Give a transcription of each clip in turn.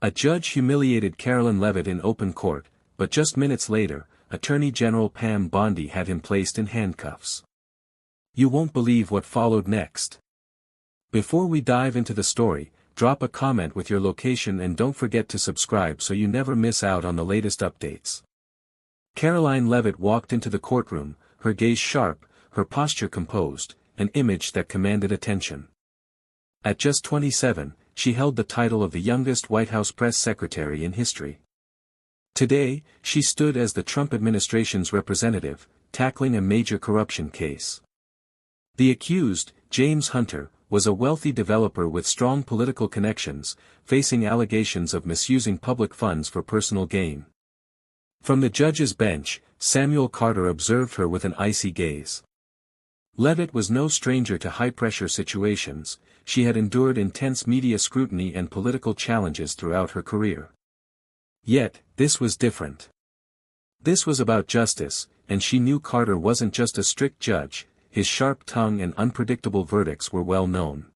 A judge humiliated Karoline Leavitt in open court, but just minutes later, Attorney General Pam Bondi had him placed in handcuffs. You won't believe what followed next. Before we dive into the story, drop a comment with your location and don't forget to subscribe so you never miss out on the latest updates. Karoline Leavitt walked into the courtroom, her gaze sharp, her posture composed, an image that commanded attention. At just 27, she held the title of the youngest White House press secretary in history. Today, she stood as the Trump administration's representative, tackling a major corruption case. The accused, James Hunter, was a wealthy developer with strong political connections, facing allegations of misusing public funds for personal gain. From the judge's bench, Samuel Carter observed her with an icy gaze. Leavitt was no stranger to high-pressure situations. She had endured intense media scrutiny and political challenges throughout her career. Yet, this was different. This was about justice, and she knew Carter wasn't just a strict judge. His sharp tongue and unpredictable verdicts were well known.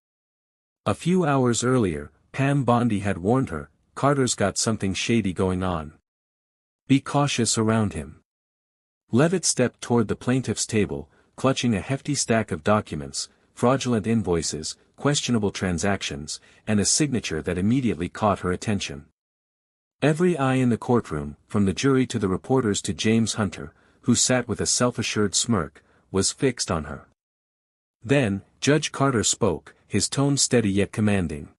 A few hours earlier, Pam Bondi had warned her, Carter's got something shady going on. Be cautious around him. Leavitt stepped toward the plaintiff's table, clutching a hefty stack of documents, fraudulent invoices, questionable transactions, and a signature that immediately caught her attention. Every eye in the courtroom, from the jury to the reporters to James Hunter, who sat with a self-assured smirk, was fixed on her. Then, Judge Carter spoke, his tone steady yet commanding.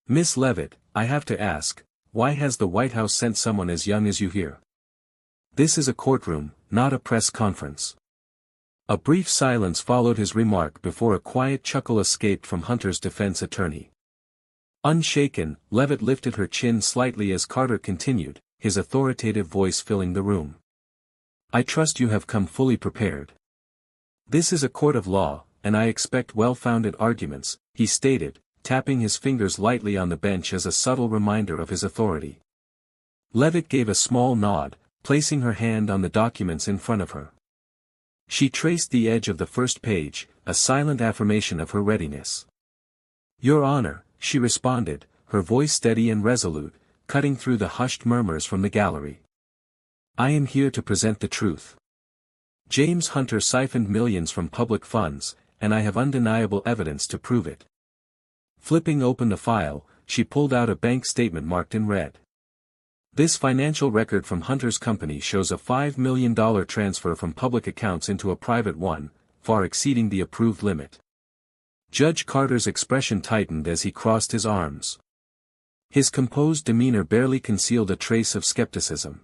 Miss Leavitt, I have to ask, why has the White House sent someone as young as you here? This is a courtroom, not a press conference. A brief silence followed his remark before a quiet chuckle escaped from Hunter's defense attorney. Unshaken, Leavitt lifted her chin slightly as Carter continued, his authoritative voice filling the room. I trust you have come fully prepared. This is a court of law, and I expect well-founded arguments, he stated, tapping his fingers lightly on the bench as a subtle reminder of his authority. Leavitt gave a small nod, placing her hand on the documents in front of her. She traced the edge of the first page, a silent affirmation of her readiness. Your Honor, she responded, her voice steady and resolute, cutting through the hushed murmurs from the gallery. I am here to present the truth. James Hunter siphoned millions from public funds, and I have undeniable evidence to prove it. Flipping open the file, she pulled out a bank statement marked in red. This financial record from Hunter's company shows a $5 million transfer from public accounts into a private one, far exceeding the approved limit. Judge Carter's expression tightened as he crossed his arms. His composed demeanor barely concealed a trace of skepticism.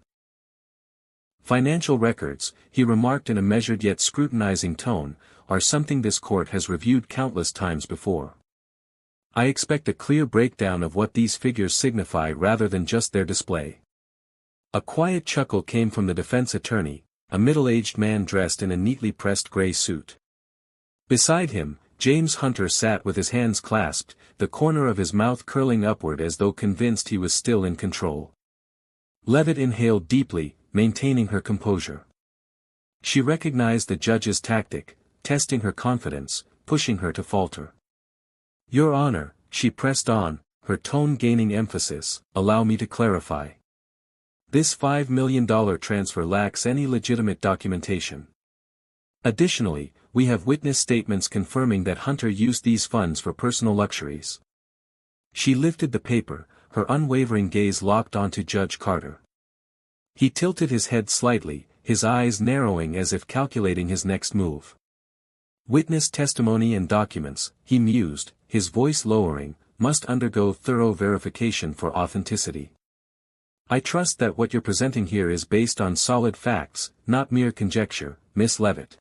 Financial records, he remarked in a measured yet scrutinizing tone, are something this court has reviewed countless times before. I expect a clear breakdown of what these figures signify rather than just their display. A quiet chuckle came from the defense attorney, a middle-aged man dressed in a neatly pressed gray suit. Beside him, James Hunter sat with his hands clasped, the corner of his mouth curling upward as though convinced he was still in control. Leavitt inhaled deeply, maintaining her composure. She recognized the judge's tactic, testing her confidence, pushing her to falter. Your Honor, she pressed on, her tone gaining emphasis, allow me to clarify. This $5 million transfer lacks any legitimate documentation. Additionally, we have witness statements confirming that Hunter used these funds for personal luxuries. She lifted the paper, her unwavering gaze locked onto Judge Carter. He tilted his head slightly, his eyes narrowing as if calculating his next move. Witness testimony and documents, he mused, his voice lowering, must undergo thorough verification for authenticity. I trust that what you're presenting here is based on solid facts, not mere conjecture, Miss Leavitt.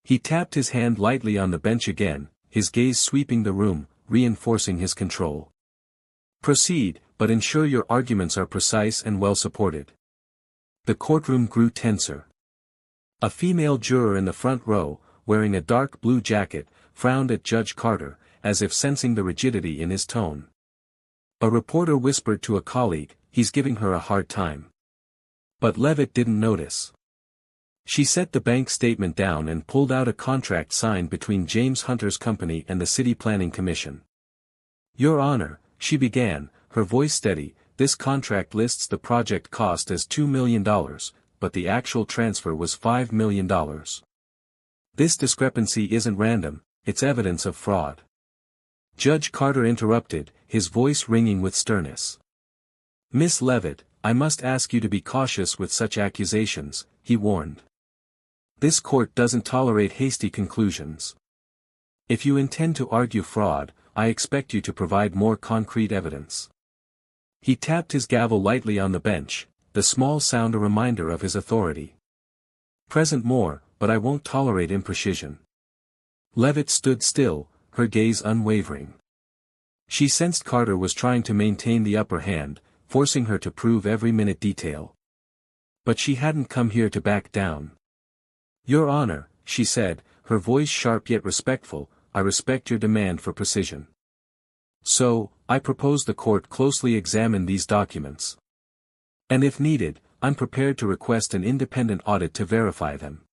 He tapped his hand lightly on the bench again, his gaze sweeping the room, reinforcing his control. Proceed, but ensure your arguments are precise and well supported. The courtroom grew tenser. A female juror in the front row, wearing a dark blue jacket, frowned at Judge Carter, as if sensing the rigidity in his tone. A reporter whispered to a colleague, he's giving her a hard time. But Leavitt didn't notice. She set the bank statement down and pulled out a contract signed between James Hunter's company and the City Planning Commission. Your Honor, she began, her voice steady, "This contract lists the project cost as $2 million, but the actual transfer was $5 million. This discrepancy isn't random, it's evidence of fraud." Judge Carter interrupted, his voice ringing with sternness. "Miss Leavitt, I must ask you to be cautious with such accusations," he warned. "This court doesn't tolerate hasty conclusions. If you intend to argue fraud, I expect you to provide more concrete evidence." He tapped his gavel lightly on the bench, the small sound a reminder of his authority. "Present more, but I won't tolerate imprecision." Leavitt stood still, her gaze unwavering. She sensed Carter was trying to maintain the upper hand, forcing her to prove every minute detail. But she hadn't come here to back down. "Your Honor," she said, her voice sharp yet respectful, "I respect your demand for precision. So, I propose the court closely examine these documents. And if needed, I'm prepared to request an independent audit to verify them."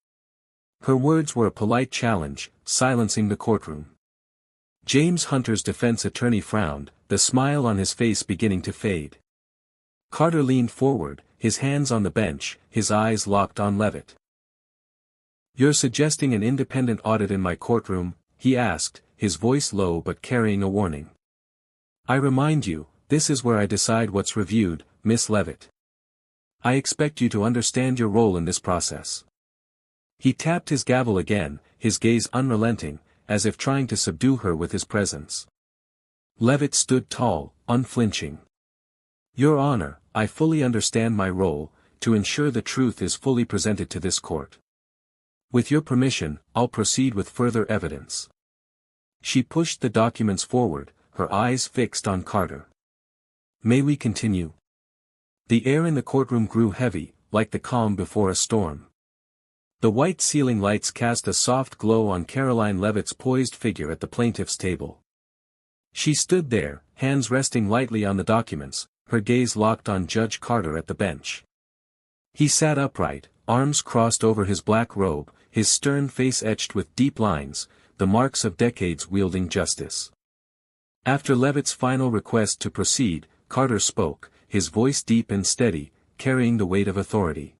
Her words were a polite challenge, silencing the courtroom. James Hunter's defense attorney frowned, the smile on his face beginning to fade. Carter leaned forward, his hands on the bench, his eyes locked on Leavitt. "You're suggesting an independent audit in my courtroom?" he asked, his voice low but carrying a warning. "I remind you, this is where I decide what's reviewed, Miss Leavitt. I expect you to understand your role in this process." He tapped his gavel again, his gaze unrelenting, as if trying to subdue her with his presence. Leavitt stood tall, unflinching. "Your Honor, I fully understand my role, to ensure the truth is fully presented to this court. With your permission, I'll proceed with further evidence." She pushed the documents forward, her eyes fixed on Carter. "May we continue?" The air in the courtroom grew heavy, like the calm before a storm. The white ceiling lights cast a soft glow on Karoline Leavitt's poised figure at the plaintiff's table. She stood there, hands resting lightly on the documents, her gaze locked on Judge Carter at the bench. He sat upright, arms crossed over his black robe, his stern face etched with deep lines, the marks of decades wielding justice. After Leavitt's final request to proceed, Carter spoke, his voice deep and steady, carrying the weight of authority.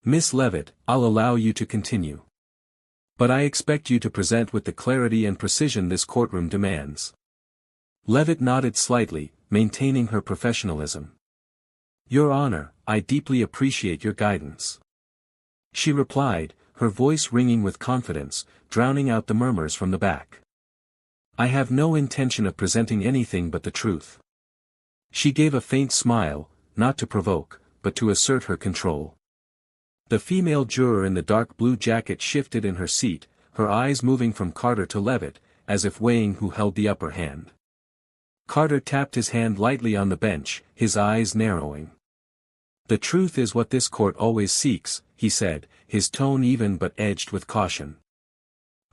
"Miss Leavitt, I'll allow you to continue. But I expect you to present with the clarity and precision this courtroom demands." Leavitt nodded slightly, maintaining her professionalism. "Your Honor, I deeply appreciate your guidance," she replied, her voice ringing with confidence, drowning out the murmurs from the back. "I have no intention of presenting anything but the truth." She gave a faint smile, not to provoke, but to assert her control. The female juror in the dark blue jacket shifted in her seat, her eyes moving from Carter to Leavitt, as if weighing who held the upper hand. Carter tapped his hand lightly on the bench, his eyes narrowing. "The truth is what this court always seeks," he said, his tone even but edged with caution.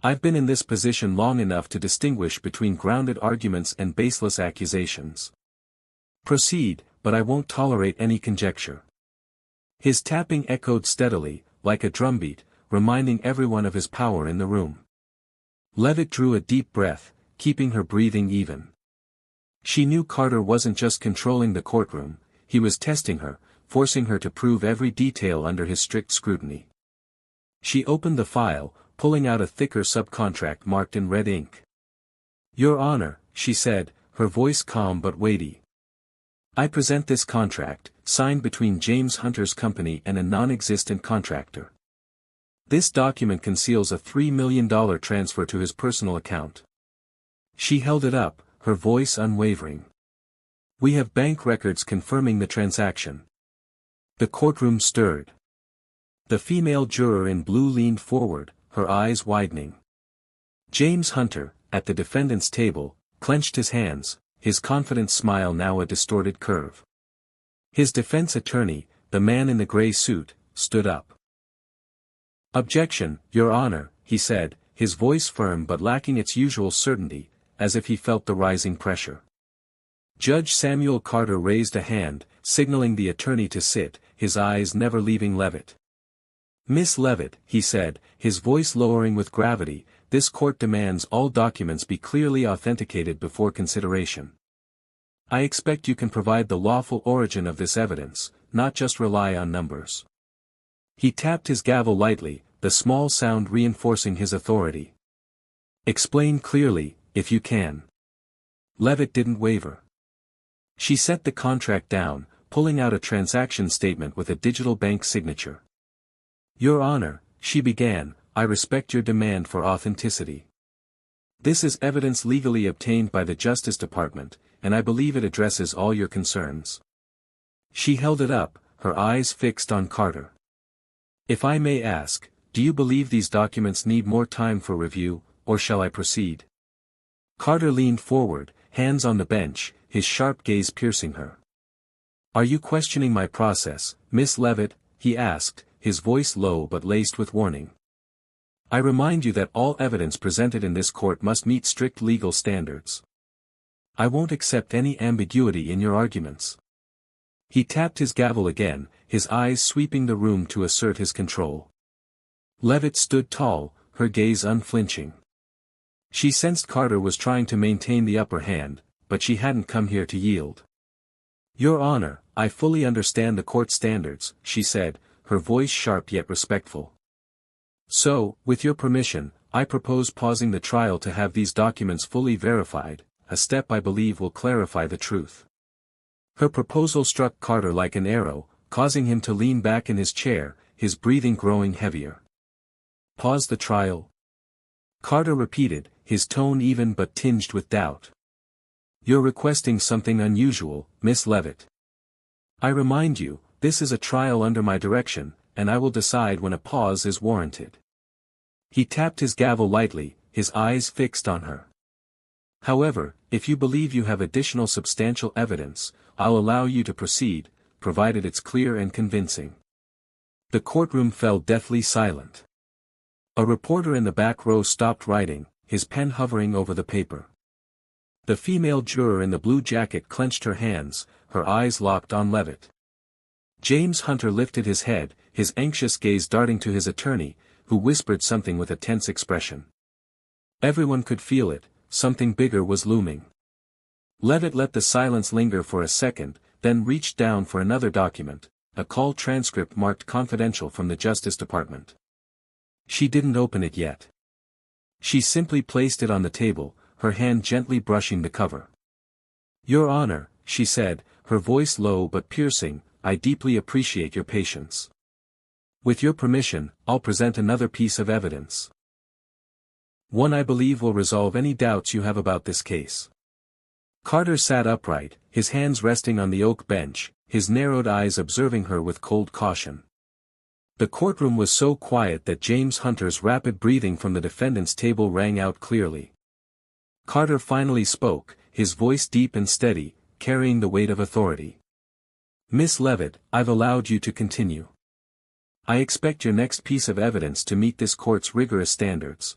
"I've been in this position long enough to distinguish between grounded arguments and baseless accusations. Proceed, but I won't tolerate any conjecture." His tapping echoed steadily, like a drumbeat, reminding everyone of his power in the room. Leavitt drew a deep breath, keeping her breathing even. She knew Carter wasn't just controlling the courtroom, he was testing her, forcing her to prove every detail under his strict scrutiny. She opened the file, pulling out a thicker subcontract marked in red ink. "Your Honor," she said, her voice calm but weighty. "I present this contract, signed between James Hunter's company and a non-existent contractor. This document conceals a $3 million transfer to his personal account." She held it up, her voice unwavering. "We have bank records confirming the transaction." The courtroom stirred. The female juror in blue leaned forward, her eyes widening. James Hunter, at the defendant's table, clenched his hands, his confident smile now a distorted curve. His defense attorney, the man in the gray suit, stood up. "Objection, Your Honor," he said, his voice firm but lacking its usual certainty, as if he felt the rising pressure. Judge Samuel Carter raised a hand, signaling the attorney to sit, his eyes never leaving Leavitt. "Miss Leavitt," he said, his voice lowering with gravity, "this court demands all documents be clearly authenticated before consideration. I expect you can provide the lawful origin of this evidence, not just rely on numbers. He tapped his gavel lightly, the small sound reinforcing his authority. Explain clearly, if you can. Leavitt didn't waver. She set the contract down, pulling out a transaction statement with a digital bank signature. Your Honor, she began, I respect your demand for authenticity. This is evidence legally obtained by the Justice Department, and I believe it addresses all your concerns. She held it up, her eyes fixed on Carter. If I may ask, do you believe these documents need more time for review, or shall I proceed? Carter leaned forward, hands on the bench, his sharp gaze piercing her. Are you questioning my process, Miss Leavitt? He asked, his voice low but laced with warning. I remind you that all evidence presented in this court must meet strict legal standards. I won't accept any ambiguity in your arguments. He tapped his gavel again, his eyes sweeping the room to assert his control. Leavitt stood tall, her gaze unflinching. She sensed Carter was trying to maintain the upper hand, but she hadn't come here to yield. Your Honor, I fully understand the court standards, she said, her voice sharp yet respectful. So, with your permission, I propose pausing the trial to have these documents fully verified, a step I believe will clarify the truth. Her proposal struck Carter like an arrow, causing him to lean back in his chair, his breathing growing heavier. Pause the trial? Carter repeated, his tone even but tinged with doubt. You're requesting something unusual, Miss Leavitt. I remind you, this is a trial under my direction, and I will decide when a pause is warranted. He tapped his gavel lightly, his eyes fixed on her. However, if you believe you have additional substantial evidence, I'll allow you to proceed, provided it's clear and convincing. The courtroom fell deathly silent. A reporter in the back row stopped writing, his pen hovering over the paper. The female juror in the blue jacket clenched her hands, her eyes locked on Leavitt. James Hunter lifted his head, his anxious gaze darting to his attorney, who whispered something with a tense expression. Everyone could feel it, something bigger was looming. Leavitt let the silence linger for a second, then reached down for another document, a call transcript marked confidential from the Justice Department. She didn't open it yet. She simply placed it on the table, her hand gently brushing the cover. Your Honor, she said, her voice low but piercing, I deeply appreciate your patience. With your permission, I'll present another piece of evidence. One I believe will resolve any doubts you have about this case. Carter sat upright, his hands resting on the oak bench, his narrowed eyes observing her with cold caution. The courtroom was so quiet that James Hunter's rapid breathing from the defendant's table rang out clearly. Carter finally spoke, his voice deep and steady, carrying the weight of authority. Miss Leavitt, I've allowed you to continue. I expect your next piece of evidence to meet this court's rigorous standards.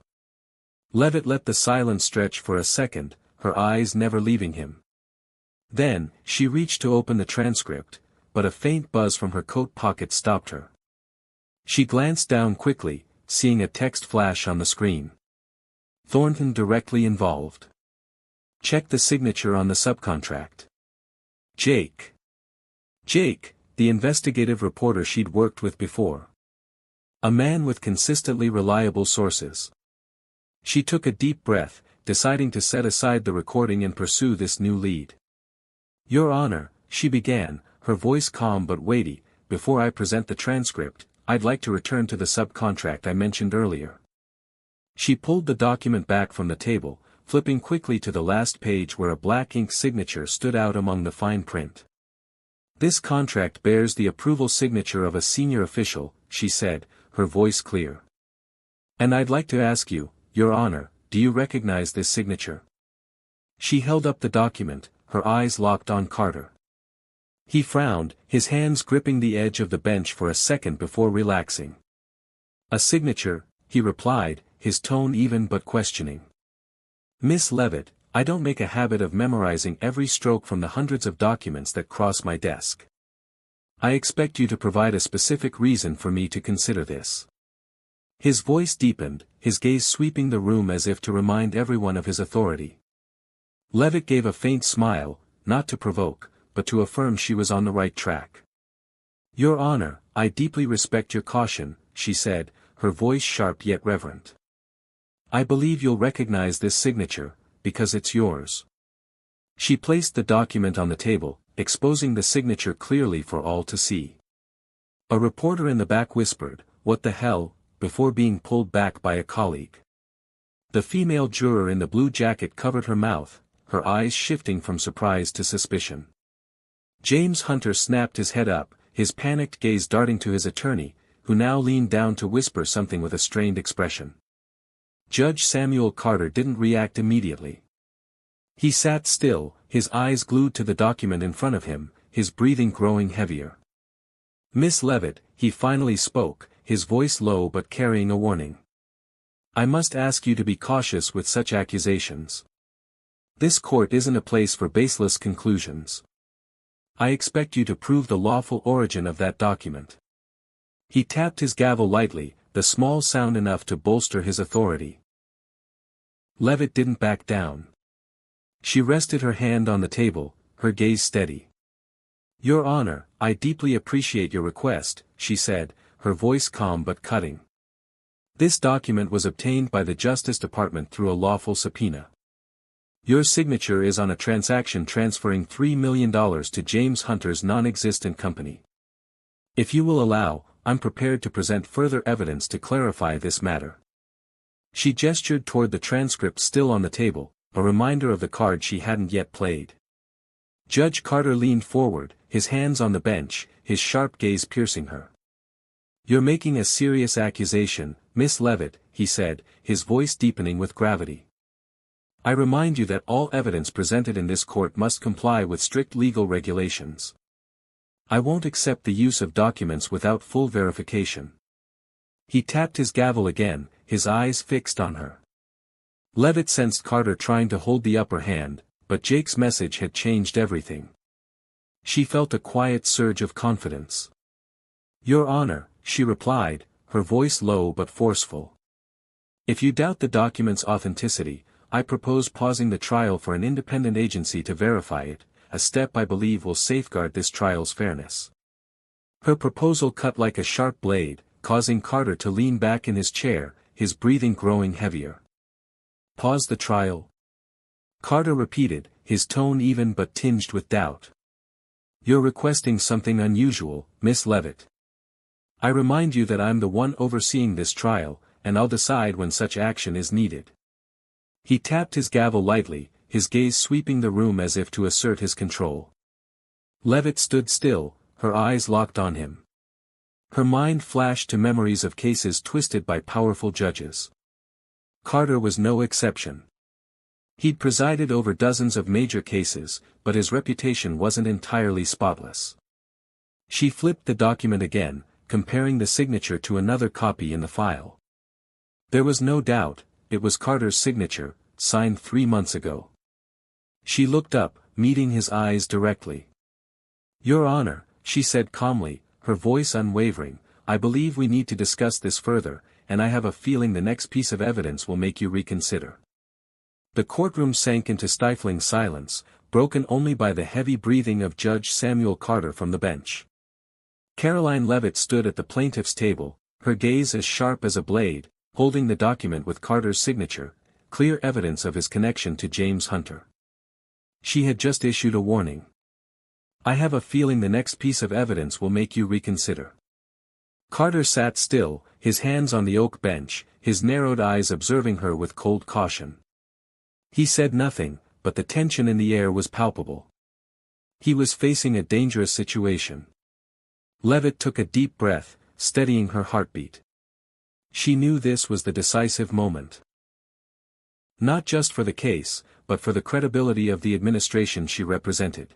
Leavitt let the silence stretch for a second, her eyes never leaving him. Then, she reached to open the transcript, but a faint buzz from her coat pocket stopped her. She glanced down quickly, seeing a text flash on the screen. Thornton directly involved. Check the signature on the subcontract. Jake. Jake, the investigative reporter she'd worked with before. A man with consistently reliable sources. She took a deep breath, deciding to set aside the recording and pursue this new lead. Your Honor, she began, her voice calm but weighty, before I present the transcript, I'd like to return to the subcontract I mentioned earlier. She pulled the document back from the table, flipping quickly to the last page where a black ink signature stood out among the fine print. This contract bears the approval signature of a senior official, she said, her voice clear. And I'd like to ask you, Your Honor, do you recognize this signature? She held up the document, her eyes locked on Carter. He frowned, his hands gripping the edge of the bench for a second before relaxing. A signature, he replied, his tone even but questioning. Miss Leavitt, I don't make a habit of memorizing every stroke from the hundreds of documents that cross my desk. I expect you to provide a specific reason for me to consider this. His voice deepened, his gaze sweeping the room as if to remind everyone of his authority. Leavitt gave a faint smile, not to provoke, but to affirm she was on the right track. "Your Honor, I deeply respect your caution," she said, her voice sharp yet reverent. "I believe you'll recognize this signature, because it's yours." She placed the document on the table, exposing the signature clearly for all to see. A reporter in the back whispered, "What the hell?" before being pulled back by a colleague. The female juror in the blue jacket covered her mouth, her eyes shifting from surprise to suspicion. James Hunter snapped his head up, his panicked gaze darting to his attorney, who now leaned down to whisper something with a strained expression. Judge Samuel Carter didn't react immediately. He sat still, his eyes glued to the document in front of him, his breathing growing heavier. "Miss Leavitt," he finally spoke, his voice low but carrying a warning. "I must ask you to be cautious with such accusations. This court isn't a place for baseless conclusions. I expect you to prove the lawful origin of that document." He tapped his gavel lightly, the small sound enough to bolster his authority. Leavitt didn't back down. She rested her hand on the table, her gaze steady. "Your Honor, I deeply appreciate your request," she said, her voice calm but cutting. "This document was obtained by the Justice Department through a lawful subpoena. Your signature is on a transaction transferring $3 million to James Hunter's non-existent company. If you will allow, I'm prepared to present further evidence to clarify this matter." She gestured toward the transcript still on the table, a reminder of the card she hadn't yet played. Judge Carter leaned forward, his hands on the bench, his sharp gaze piercing her. "You're making a serious accusation, Miss Leavitt," he said, his voice deepening with gravity. "I remind you that all evidence presented in this court must comply with strict legal regulations. I won't accept the use of documents without full verification." He tapped his gavel again, his eyes fixed on her. Leavitt sensed Carter trying to hold the upper hand, but Jake's message had changed everything. She felt a quiet surge of confidence. "Your Honor," she replied, her voice low but forceful. "If you doubt the document's authenticity, I propose pausing the trial for an independent agency to verify it, a step I believe will safeguard this trial's fairness." Her proposal cut like a sharp blade, causing Carter to lean back in his chair, his breathing growing heavier. "Pause the trial?" Carter repeated, his tone even but tinged with doubt. "You're requesting something unusual, Miss Leavitt. I remind you that I'm the one overseeing this trial, and I'll decide when such action is needed." He tapped his gavel lightly, his gaze sweeping the room as if to assert his control. Leavitt stood still, her eyes locked on him. Her mind flashed to memories of cases twisted by powerful judges. Carter was no exception. He'd presided over dozens of major cases, but his reputation wasn't entirely spotless. She flipped the document again, comparing the signature to another copy in the file. There was no doubt, it was Carter's signature, signed 3 months ago. She looked up, meeting his eyes directly. "Your Honor," she said calmly, her voice unwavering, "I believe we need to discuss this further, and I have a feeling the next piece of evidence will make you reconsider." The courtroom sank into stifling silence, broken only by the heavy breathing of Judge Samuel Carter from the bench. Karoline Leavitt stood at the plaintiff's table, her gaze as sharp as a blade, holding the document with Carter's signature, clear evidence of his connection to James Hunter. She had just issued a warning. "I have a feeling the next piece of evidence will make you reconsider." Carter sat still, his hands on the oak bench, his narrowed eyes observing her with cold caution. He said nothing, but the tension in the air was palpable. He was facing a dangerous situation. Leavitt took a deep breath, steadying her heartbeat. She knew this was the decisive moment. Not just for the case, but for the credibility of the administration she represented.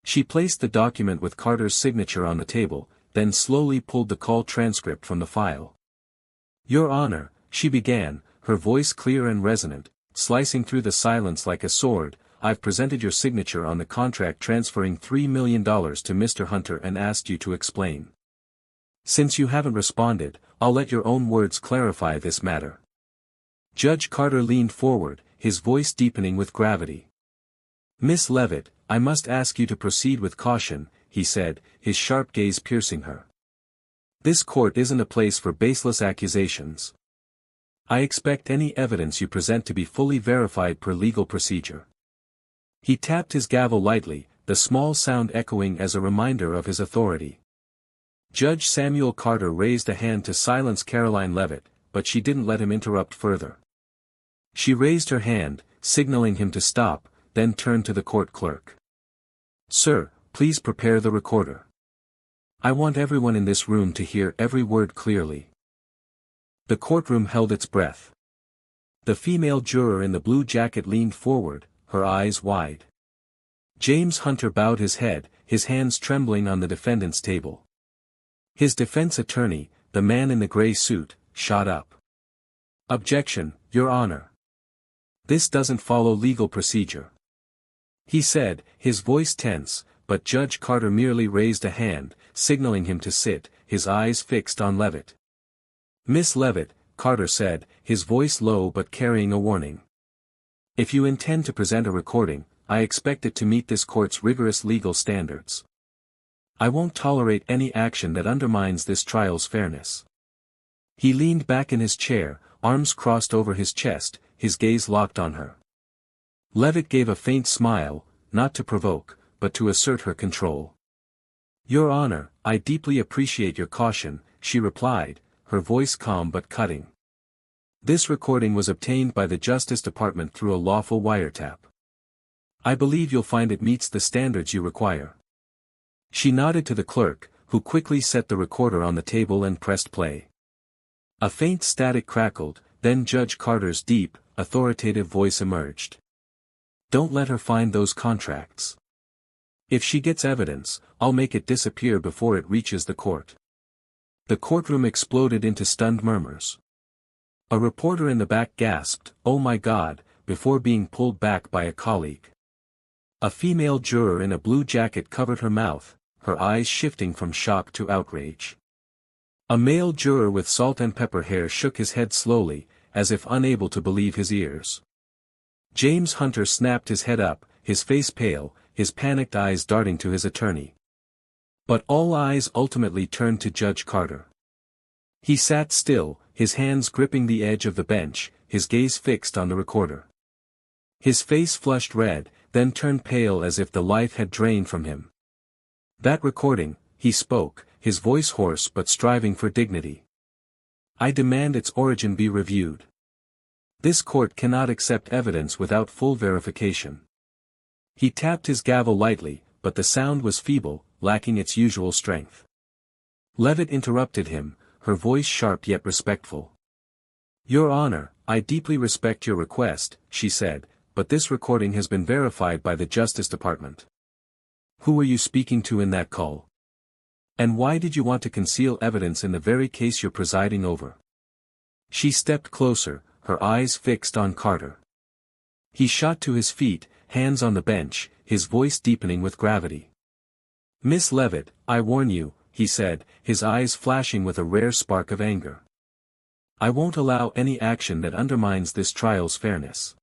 She placed the document with Carter's signature on the table, then slowly pulled the call transcript from the file. "Your Honor," she began, her voice clear and resonant, slicing through the silence like a sword, "I've presented your signature on the contract transferring $3 million to Mr. Hunter and asked you to explain. Since you haven't responded, I'll let your own words clarify this matter." Judge Carter leaned forward, his voice deepening with gravity. Miss Leavitt, I must ask you to proceed with caution, he said, his sharp gaze piercing her. This court isn't a place for baseless accusations. I expect any evidence you present to be fully verified per legal procedure. He tapped his gavel lightly, the small sound echoing as a reminder of his authority. Judge Samuel Carter raised a hand to silence Karoline Leavitt, but she didn't let him interrupt further. She raised her hand, signaling him to stop, then turned to the court clerk. Sir, please prepare the recorder. I want everyone in this room to hear every word clearly. The courtroom held its breath. The female juror in the blue jacket leaned forward, her eyes wide. James Hunter bowed his head, his hands trembling on the defendant's table. His defense attorney, the man in the gray suit, shot up. Objection, Your Honor. This doesn't follow legal procedure. He said, his voice tense, but Judge Carter merely raised a hand, signaling him to sit, his eyes fixed on Leavitt. Miss Leavitt, Carter said, his voice low but carrying a warning. If you intend to present a recording, I expect it to meet this court's rigorous legal standards. I won't tolerate any action that undermines this trial's fairness. He leaned back in his chair, arms crossed over his chest, his gaze locked on her. Leavitt gave a faint smile, not to provoke, but to assert her control. Your Honor, I deeply appreciate your caution, she replied, her voice calm but cutting. This recording was obtained by the Justice Department through a lawful wiretap. I believe you'll find it meets the standards you require. She nodded to the clerk, who quickly set the recorder on the table and pressed play. A faint static crackled, then Judge Carter's deep, authoritative voice emerged. Don't let her find those contracts. If she gets evidence, I'll make it disappear before it reaches the court. The courtroom exploded into stunned murmurs. A reporter in the back gasped, "Oh my God," before being pulled back by a colleague. A female juror in a blue jacket covered her mouth, her eyes shifting from shock to outrage. A male juror with salt and pepper hair shook his head slowly, as if unable to believe his ears. James Hunter snapped his head up, his face pale, his panicked eyes darting to his attorney. But all eyes ultimately turned to Judge Carter. He sat still, his hands gripping the edge of the bench, his gaze fixed on the recorder. His face flushed red, then turned pale as if the life had drained from him. That recording, he spoke, his voice hoarse but striving for dignity. I demand its origin be reviewed. This court cannot accept evidence without full verification. He tapped his gavel lightly, but the sound was feeble, lacking its usual strength. Leavitt interrupted him, her voice sharp yet respectful. Your Honor, I deeply respect your request, she said, but this recording has been verified by the Justice Department. Who were you speaking to in that call? And why did you want to conceal evidence in the very case you're presiding over? She stepped closer, her eyes fixed on Carter. He shot to his feet, hands on the bench, his voice deepening with gravity. Miss Leavitt, I warn you, he said, his eyes flashing with a rare spark of anger. I won't allow any action that undermines this trial's fairness.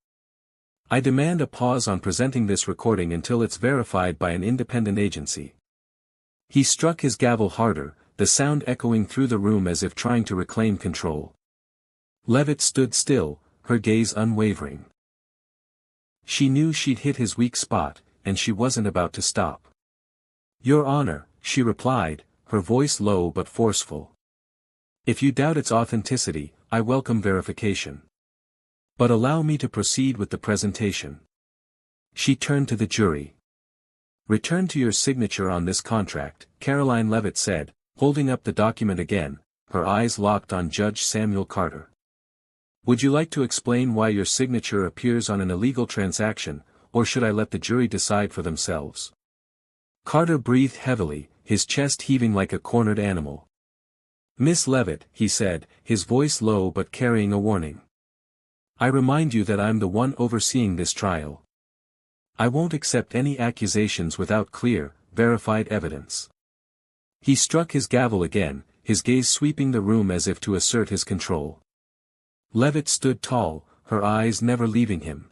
I demand a pause on presenting this recording until it's verified by an independent agency. He struck his gavel harder, the sound echoing through the room as if trying to reclaim control. Leavitt stood still, her gaze unwavering. She knew she'd hit his weak spot, and she wasn't about to stop. Your Honor, she replied, her voice low but forceful. If you doubt its authenticity, I welcome verification. But allow me to proceed with the presentation. She turned to the jury. Return to your signature on this contract, Karoline Leavitt said, holding up the document again, her eyes locked on Judge Samuel Carter. Would you like to explain why your signature appears on an illegal transaction, or should I let the jury decide for themselves? Carter breathed heavily, his chest heaving like a cornered animal. Miss Leavitt, he said, his voice low but carrying a warning. I remind you that I'm the one overseeing this trial. I won't accept any accusations without clear, verified evidence. He struck his gavel again, his gaze sweeping the room as if to assert his control. Leavitt stood tall, her eyes never leaving him.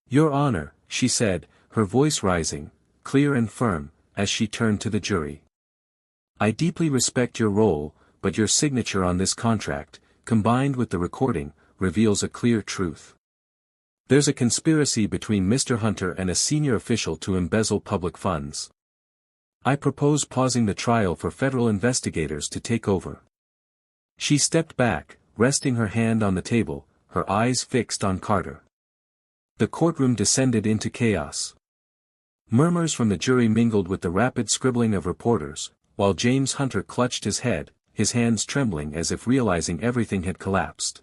Your Honor, she said, her voice rising, clear and firm, as she turned to the jury. I deeply respect your role, but your signature on this contract, combined with the recording, reveals a clear truth. There's a conspiracy between Mr. Hunter and a senior official to embezzle public funds. I propose pausing the trial for federal investigators to take over. She stepped back, resting her hand on the table, her eyes fixed on Carter. The courtroom descended into chaos. Murmurs from the jury mingled with the rapid scribbling of reporters, while James Hunter clutched his head, his hands trembling as if realizing everything had collapsed.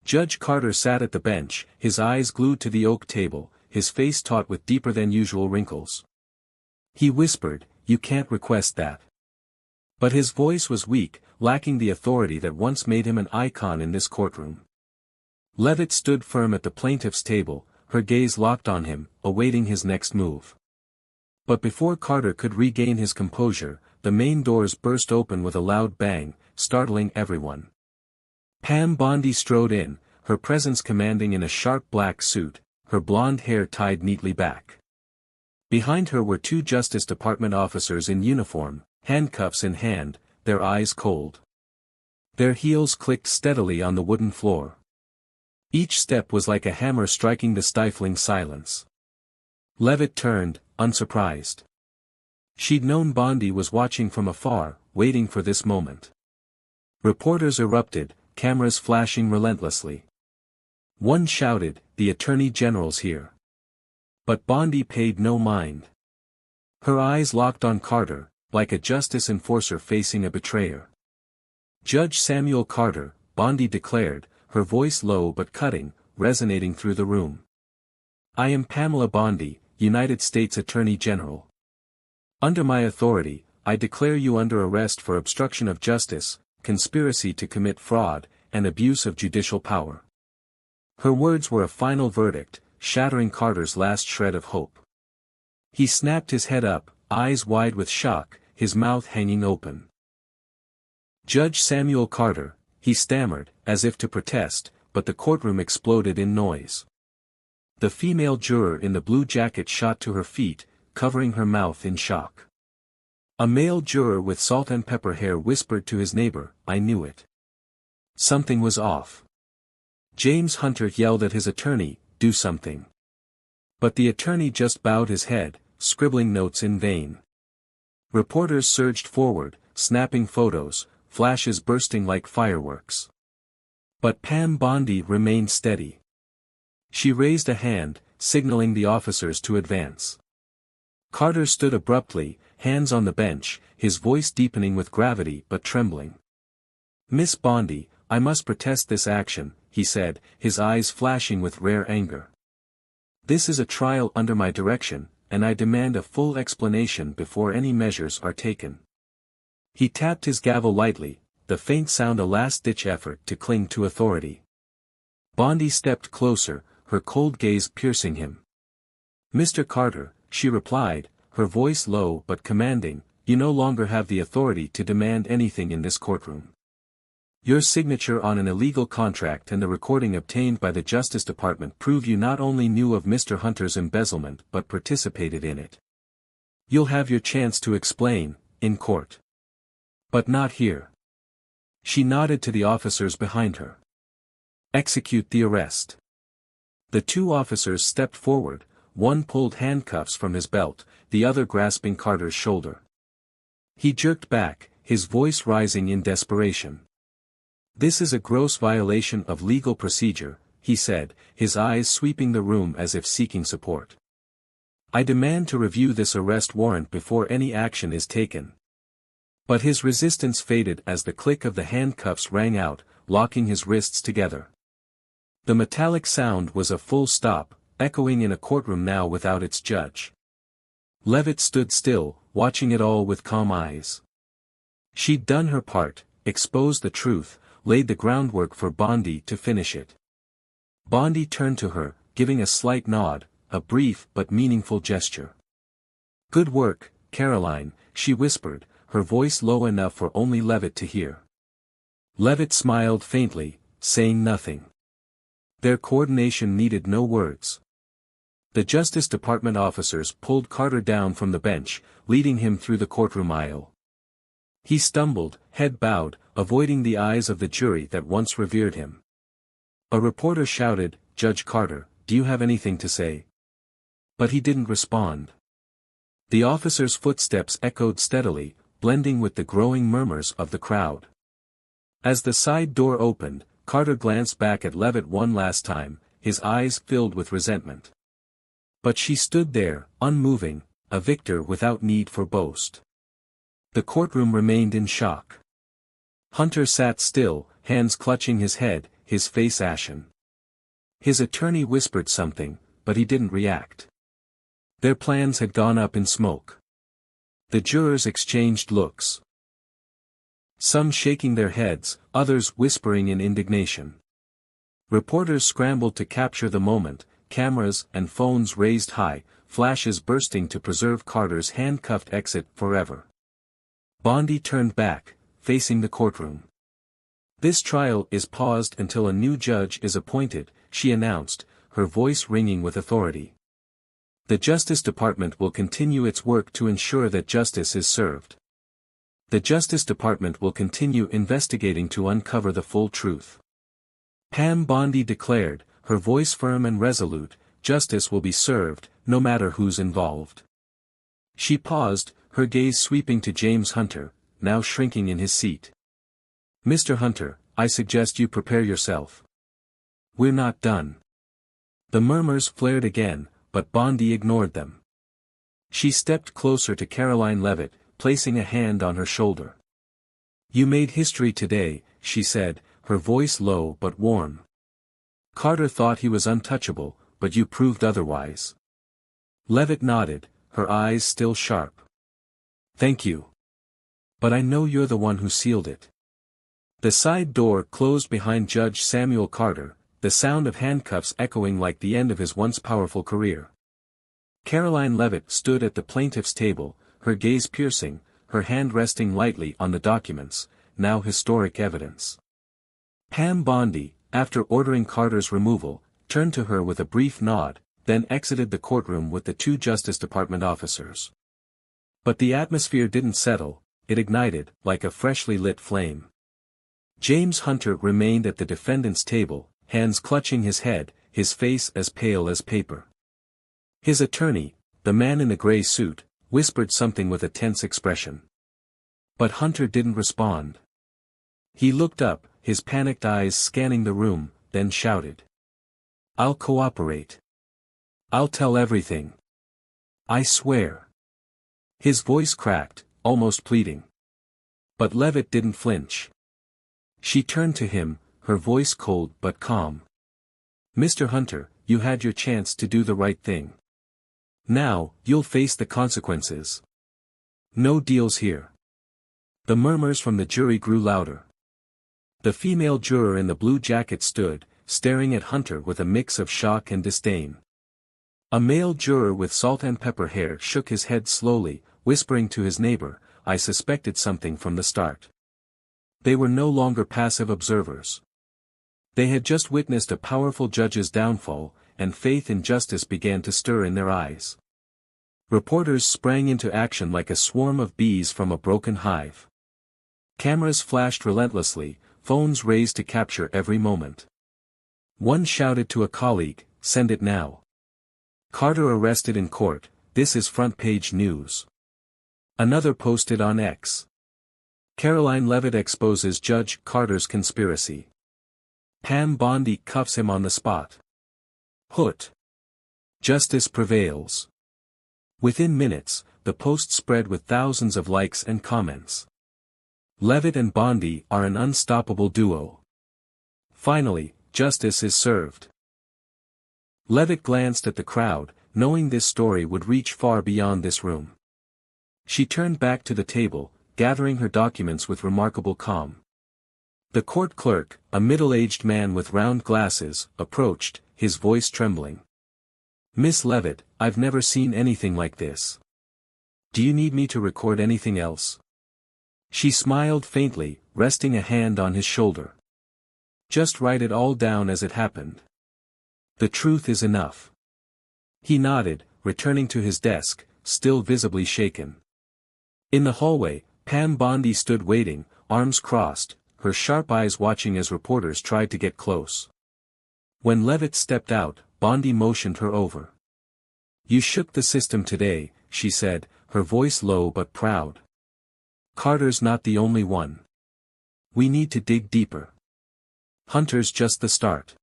Judge Carter sat at the bench, his eyes glued to the oak table, his face taut with deeper than usual wrinkles. He whispered, "You can't request that." But his voice was weak, lacking the authority that once made him an icon in this courtroom. Leavitt stood firm at the plaintiff's table, her gaze locked on him, awaiting his next move. But before Carter could regain his composure, the main doors burst open with a loud bang, startling everyone. Pam Bondi strode in, her presence commanding in a sharp black suit, her blonde hair tied neatly back. Behind her were two Justice Department officers in uniform, handcuffs in hand, their eyes cold. Their heels clicked steadily on the wooden floor. Each step was like a hammer striking the stifling silence. Leavitt turned, unsurprised. She'd known Bondi was watching from afar, waiting for this moment. Reporters erupted, cameras flashing relentlessly. One shouted, "The Attorney General's here." But Bondi paid no mind. Her eyes locked on Carter, like a justice enforcer facing a betrayer. "Judge Samuel Carter," Bondi declared, her voice low but cutting, resonating through the room. "I am Pamela Bondi, United States Attorney General. Under my authority, I declare you under arrest for obstruction of justice, conspiracy to commit fraud, and abuse of judicial power." Her words were a final verdict, shattering Carter's last shred of hope. He snapped his head up, eyes wide with shock, his mouth hanging open. "Judge Samuel Carter," he stammered, as if to protest, but the courtroom exploded in noise. The female juror in the blue jacket shot to her feet, covering her mouth in shock. A male juror with salt and pepper hair whispered to his neighbor, "I knew it." Something was off. James Hunter yelled at his attorney, "Do something." But the attorney just bowed his head, scribbling notes in vain. Reporters surged forward, snapping photos, flashes bursting like fireworks. But Pam Bondi remained steady. She raised a hand, signaling the officers to advance. Carter stood abruptly, hands on the bench, his voice deepening with gravity but trembling. "Miss Bondi, I must protest this action," he said, his eyes flashing with rare anger. "This is a trial under my direction, and I demand a full explanation before any measures are taken." He tapped his gavel lightly, the faint sound a last-ditch effort to cling to authority. Bondi stepped closer, her cold gaze piercing him. "Mr. Carter," she replied, her voice low but commanding, "you no longer have the authority to demand anything in this courtroom. Your signature on an illegal contract and the recording obtained by the Justice Department prove you not only knew of Mr. Hunter's embezzlement but participated in it. You'll have your chance to explain, in court. But not here." She nodded to the officers behind her. "Execute the arrest." The two officers stepped forward, one pulled handcuffs from his belt, the other grasping Carter's shoulder. He jerked back, his voice rising in desperation. "This is a gross violation of legal procedure," he said, his eyes sweeping the room as if seeking support. "I demand to review this arrest warrant before any action is taken." But his resistance faded as the click of the handcuffs rang out, locking his wrists together. The metallic sound was a full stop, echoing in a courtroom now without its judge. Leavitt stood still, watching it all with calm eyes. She'd done her part, exposed the truth, laid the groundwork for Bondi to finish it. Bondi turned to her, giving a slight nod, a brief but meaningful gesture. "Good work, Caroline," she whispered, her voice low enough for only Leavitt to hear. Leavitt smiled faintly, saying nothing. Their coordination needed no words. The Justice Department officers pulled Carter down from the bench, leading him through the courtroom aisle. He stumbled, head bowed, avoiding the eyes of the jury that once revered him. A reporter shouted, "Judge Carter, do you have anything to say?" But he didn't respond. The officer's footsteps echoed steadily, blending with the growing murmurs of the crowd. As the side door opened, Carter glanced back at Leavitt one last time, his eyes filled with resentment. But she stood there, unmoving, a victor without need for boast. The courtroom remained in shock. Hunter sat still, hands clutching his head, his face ashen. His attorney whispered something, but he didn't react. Their plans had gone up in smoke. The jurors exchanged looks. Some shaking their heads, others whispering in indignation. Reporters scrambled to capture the moment, cameras and phones raised high, flashes bursting to preserve Carter's handcuffed exit forever. Bondi turned back, facing the courtroom. "This trial is paused until a new judge is appointed," she announced, her voice ringing with authority. "The Justice Department will continue its work to ensure that justice is served. The Justice Department will continue investigating to uncover the full truth." Pam Bondi declared, her voice firm and resolute, "Justice will be served, no matter who's involved." She paused, her gaze sweeping to James Hunter, now shrinking in his seat. "Mr. Hunter, I suggest you prepare yourself. We're not done." The murmurs flared again, but Bondi ignored them. She stepped closer to Karoline Leavitt, placing a hand on her shoulder. "You made history today," she said, her voice low but warm. "Carter thought he was untouchable, but you proved otherwise." Leavitt nodded, her eyes still sharp. "Thank you. But I know you're the one who sealed it." The side door closed behind Judge Samuel Carter, the sound of handcuffs echoing like the end of his once powerful career. Karoline Leavitt stood at the plaintiff's table, her gaze piercing, her hand resting lightly on the documents, now historic evidence. Pam Bondi, after ordering Carter's removal, turned to her with a brief nod, then exited the courtroom with the two Justice Department officers. But the atmosphere didn't settle, it ignited, like a freshly lit flame. James Hunter remained at the defendant's table, hands clutching his head, his face as pale as paper. His attorney, the man in the gray suit, whispered something with a tense expression. But Hunter didn't respond. He looked up, his panicked eyes scanning the room, then shouted. "I'll cooperate. I'll tell everything. I swear." His voice cracked, almost pleading. But Leavitt didn't flinch. She turned to him, her voice cold but calm. "Mr. Hunter, you had your chance to do the right thing. Now, you'll face the consequences. No deals here." The murmurs from the jury grew louder. The female juror in the blue jacket stood, staring at Hunter with a mix of shock and disdain. A male juror with salt and pepper hair shook his head slowly, whispering to his neighbor, "I suspected something from the start." They were no longer passive observers. They had just witnessed a powerful judge's downfall, and faith in justice began to stir in their eyes. Reporters sprang into action like a swarm of bees from a broken hive. Cameras flashed relentlessly, phones raised to capture every moment. One shouted to a colleague, "Send it now. Carter arrested in court, this is front-page news." Another posted on X. Karoline Leavitt exposes Judge Carter's conspiracy. Pam Bondi cuffs him on the spot. Hoot. Justice prevails. Within minutes, the post spread with thousands of likes and comments. Leavitt and Bondi are an unstoppable duo. Finally, justice is served. Leavitt glanced at the crowd, knowing this story would reach far beyond this room. She turned back to the table, gathering her documents with remarkable calm. The court clerk, a middle-aged man with round glasses, approached, his voice trembling. "Miss Leavitt, I've never seen anything like this. Do you need me to record anything else?" She smiled faintly, resting a hand on his shoulder. "Just write it all down as it happened. The truth is enough." He nodded, returning to his desk, still visibly shaken. In the hallway, Pam Bondi stood waiting, arms crossed, her sharp eyes watching as reporters tried to get close. When Leavitt stepped out, Bondi motioned her over. "You shook the system today," she said, her voice low but proud. "Carter's not the only one. We need to dig deeper. Hunter's just the start."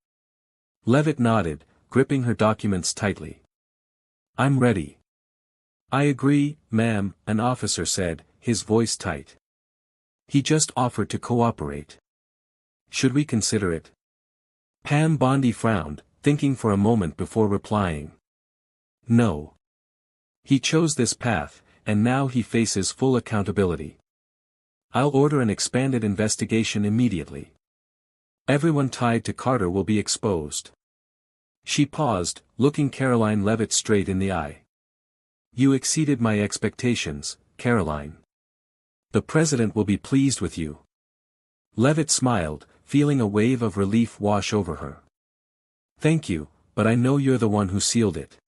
Leavitt nodded, gripping her documents tightly. "I'm ready." "I agree, ma'am," an officer said, his voice tight. "He just offered to cooperate. Should we consider it?" Pam Bondi frowned, thinking for a moment before replying. "No. He chose this path, and now he faces full accountability. I'll order an expanded investigation immediately. Everyone tied to Carter will be exposed." She paused, looking Karoline Leavitt straight in the eye. "You exceeded my expectations, Karoline. The president will be pleased with you." Leavitt smiled, feeling a wave of relief wash over her. "Thank you, but I know you're the one who sealed it."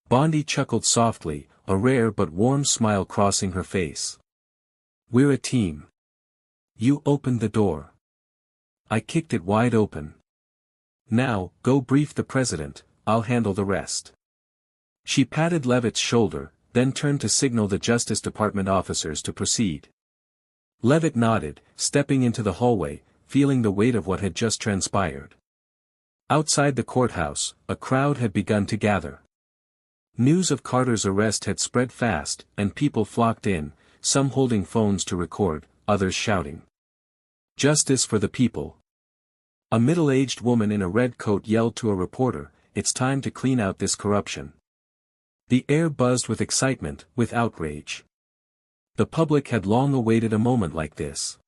Bondi chuckled softly, a rare but warm smile crossing her face. "We're a team. You opened the door. I kicked it wide open. Now, go brief the president, I'll handle the rest." She patted Leavitt's shoulder, then turned to signal the Justice Department officers to proceed. Leavitt nodded, stepping into the hallway, feeling the weight of what had just transpired. Outside the courthouse, a crowd had begun to gather. News of Carter's arrest had spread fast, and people flocked in, some holding phones to record, others shouting, "Justice for the people." A middle-aged woman in a red coat yelled to a reporter, "It's time to clean out this corruption." The air buzzed with excitement, with outrage. The public had long awaited a moment like this.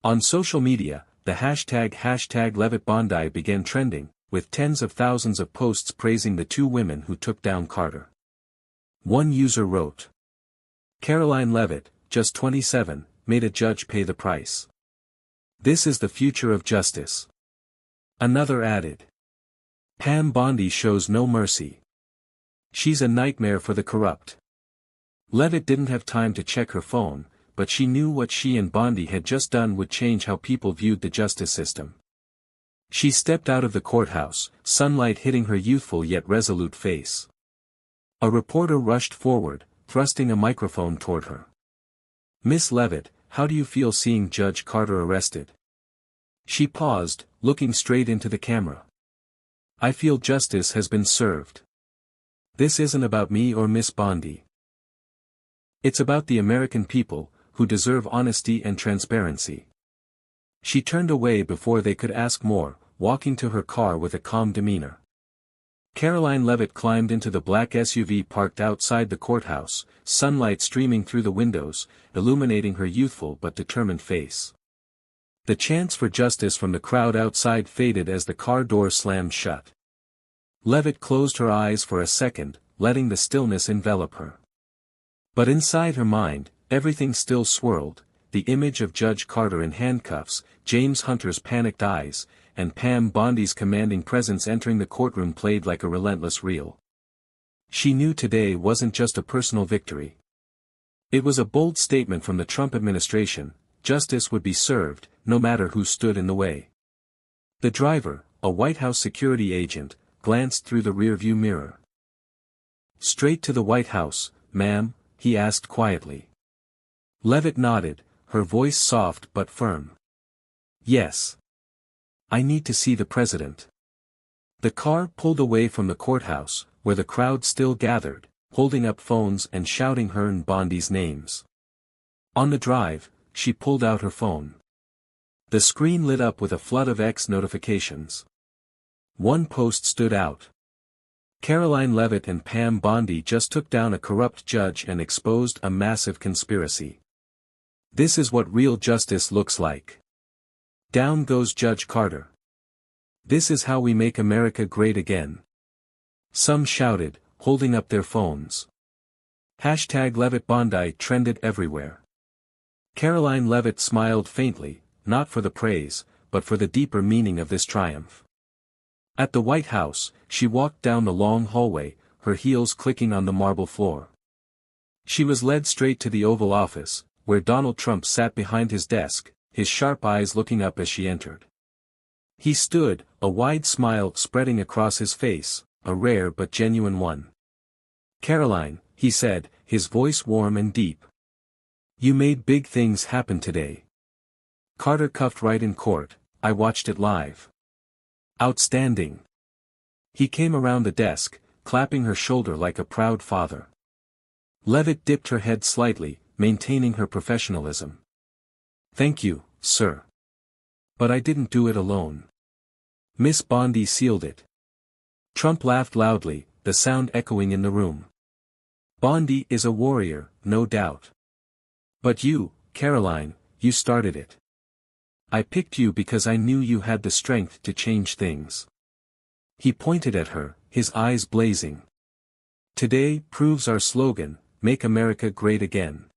On social media, the hashtag Leavitt Bondi began trending, with tens of thousands of posts praising the two women who took down Carter. One user wrote, "Karoline Leavitt, just 27, made a judge pay the price. This is the future of justice." Another added, "Pam Bondi shows no mercy. She's a nightmare for the corrupt." Leavitt didn't have time to check her phone, but she knew what she and Bondi had just done would change how people viewed the justice system. She stepped out of the courthouse, sunlight hitting her youthful yet resolute face. A reporter rushed forward, thrusting a microphone toward her. "Miss Leavitt, how do you feel seeing Judge Carter arrested?" She paused, looking straight into the camera. "I feel justice has been served. This isn't about me or Miss Bondi. It's about the American people, who deserve honesty and transparency." She turned away before they could ask more, walking to her car with a calm demeanor. Karoline Leavitt climbed into the black SUV parked outside the courthouse, sunlight streaming through the windows, illuminating her youthful but determined face. The chants for justice from the crowd outside faded as the car door slammed shut. Leavitt closed her eyes for a second, letting the stillness envelop her. But inside her mind, everything still swirled, the image of Judge Carter in handcuffs, James Hunter's panicked eyes, and Pam Bondi's commanding presence entering the courtroom played like a relentless reel. She knew today wasn't just a personal victory. It was a bold statement from the Trump administration: justice would be served, no matter who stood in the way. The driver, a White House security agent, glanced through the rearview mirror. "Straight to the White House, ma'am?" he asked quietly. Leavitt nodded, her voice soft but firm. "Yes. I need to see the president." The car pulled away from the courthouse, where the crowd still gathered, holding up phones and shouting her and Bondi's names. On the drive, she pulled out her phone. The screen lit up with a flood of X notifications. One post stood out. Karoline Leavitt and Pam Bondi just took down a corrupt judge and exposed a massive conspiracy. This is what real justice looks like. Down goes Judge Carter. This is how we make America great again. Some shouted, holding up their phones. Hashtag Leavitt Bondi trended everywhere. Karoline Leavitt smiled faintly, not for the praise, but for the deeper meaning of this triumph. At the White House, she walked down the long hallway, her heels clicking on the marble floor. She was led straight to the Oval Office, where Donald Trump sat behind his desk, his sharp eyes looking up as she entered. He stood, a wide smile spreading across his face, a rare but genuine one. "Caroline," he said, his voice warm and deep. "You made big things happen today. Carter cuffed right in court, I watched it live. Outstanding." He came around the desk, clapping her shoulder like a proud father. Leavitt dipped her head slightly, maintaining her professionalism. "Thank you, sir. But I didn't do it alone. Miss Bondi sealed it." Trump laughed loudly, the sound echoing in the room. "Bondi is a warrior, no doubt. But you, Caroline, you started it. I picked you because I knew you had the strength to change things." He pointed at her, his eyes blazing. "Today proves our slogan, Make America Great Again.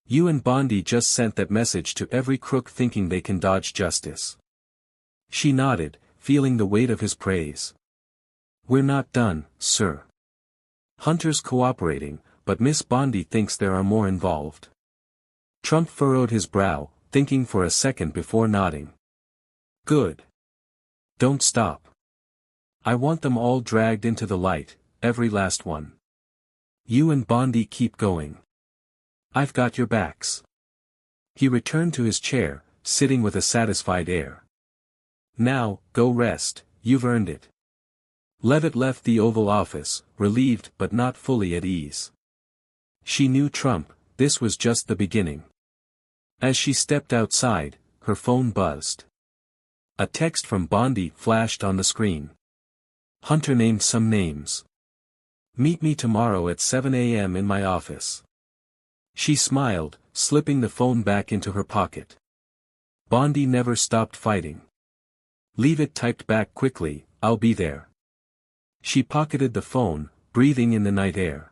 You and Bondi just sent that message to every crook thinking they can dodge justice." She nodded, feeling the weight of his praise. "We're not done, sir. Hunter's cooperating, but Miss Bondi thinks there are more involved." Trump furrowed his brow, thinking for a second before nodding. "Good. Don't stop. I want them all dragged into the light, every last one. You and Bondi keep going. I've got your backs." He returned to his chair, sitting with a satisfied air. "Now, go rest, you've earned it." Leavitt left the Oval Office, relieved but not fully at ease. She knew Trump, this was just the beginning. As she stepped outside, her phone buzzed. A text from Bondi flashed on the screen. Hunter named some names. "Meet me tomorrow at 7 a.m. in my office." She smiled, slipping the phone back into her pocket. Bondi never stopped fighting. Leavitt typed back quickly, "I'll be there." She pocketed the phone, breathing in the night air.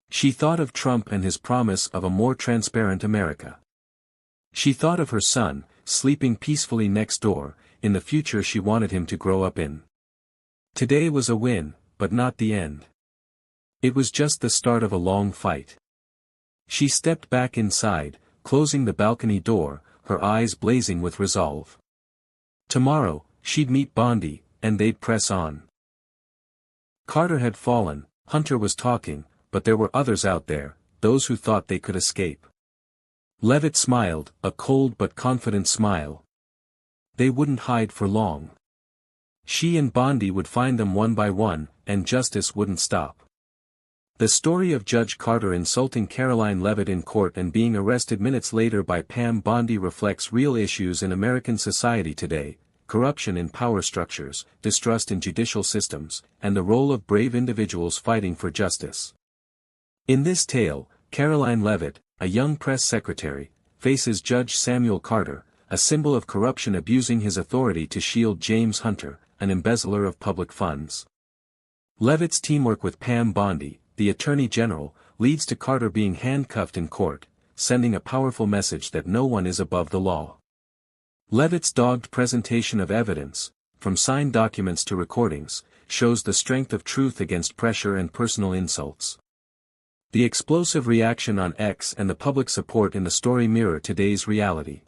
She thought of Trump and his promise of a more transparent America. She thought of her son, sleeping peacefully next door, in the future she wanted him to grow up in. Today was a win, but not the end. It was just the start of a long fight. She stepped back inside, closing the balcony door, her eyes blazing with resolve. Tomorrow, she'd meet Bondi, and they'd press on. Carter had fallen, Hunter was talking, but there were others out there, those who thought they could escape. Leavitt smiled, a cold but confident smile. They wouldn't hide for long. She and Bondi would find them one by one, and justice wouldn't stop. The story of Judge Carter insulting Caroline Leavitt in court and being arrested minutes later by Pam Bondi reflects real issues in American society today: corruption in power structures, distrust in judicial systems, and the role of brave individuals fighting for justice. In this tale, Caroline Leavitt, a young press secretary, faces Judge Samuel Carter, a symbol of corruption abusing his authority to shield James Hunter, an embezzler of public funds. Leavitt's teamwork with Pam Bondi, the Attorney General, leads to Carter being handcuffed in court, sending a powerful message that no one is above the law. Leavitt's dogged presentation of evidence, from signed documents to recordings, shows the strength of truth against pressure and personal insults. The explosive reaction on X and the public support in the story mirror today's reality.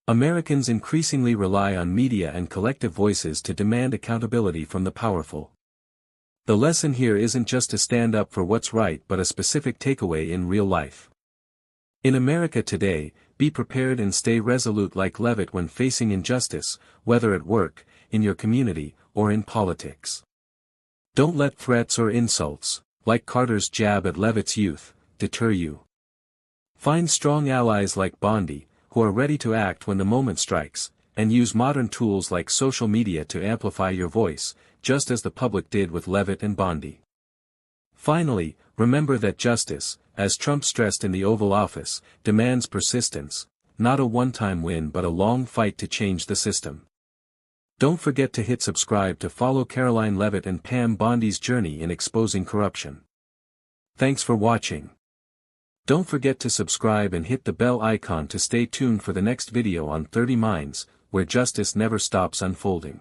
Americans increasingly rely on media and collective voices to demand accountability from the powerful. The lesson here isn't just to stand up for what's right but a specific takeaway in real life. In America today, be prepared and stay resolute like Leavitt when facing injustice, whether at work, in your community, or in politics. Don't let threats or insults, like Carter's jab at Leavitt's youth, deter you. Find strong allies like Bondi, who are ready to act when the moment strikes, and use modern tools like social media to amplify your voice, just as the public did with Leavitt and Bondi. Finally, remember that justice, as Trump stressed in the Oval Office, demands persistence, not a one-time win but a long fight to change the system. Don't forget to hit subscribe to follow Caroline Leavitt and Pam Bondi's journey in exposing corruption. Thanks for watching. Don't forget to subscribe and hit the bell icon to stay tuned for the next video on 30 Minds, where justice never stops unfolding.